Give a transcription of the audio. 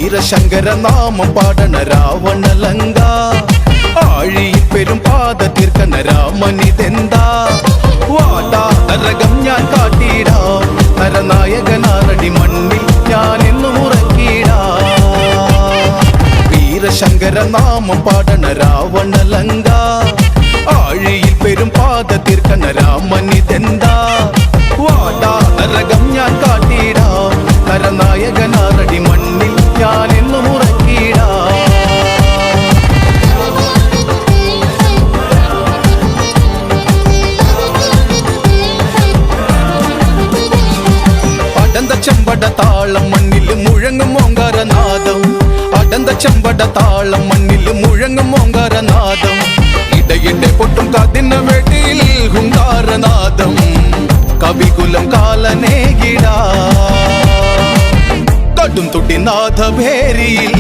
വീരശങ്കര നാമം പാടണ രാവണലങ്ക ആഴിയിൽ പെരും പാത തീർക്കണ രാമനിതെന്താ വാടാ നരകം ഞാൻ കാട്ടിടാം നരനായകനാറടി മണ്ണിൽ ഞാൻ എന്നും ഉറക്കിടാം വീരശങ്കര നാമം പാടണ രാവണലങ്ക ആഴിയിൽ പെരും പാത തീർക്കണ രാമനിതെന്താ വാടാ നരകം ഞാൻ കാട്ടിടാം നരനായകനാറടി മണ്ണിൽ ഞാൻ എന്നും ഉറക്കിടാം അടന്ത ചെമ്പട താളം മണ്ണിൽ മുഴങ്ങും ഓങ്കാരനാദം അടന്ത ചെമ്പട താളം മണ്ണിൽ മുഴങ്ങും ഓങ്കാരനാദം ഇടയിടെ പൊട്ടും കാതിന വെടിയിൽ ഹുങ്കാരനാദം കവികുലം കാലനേകിടാ കടും തുട്ടി നാഥ ഭേരിയിൽ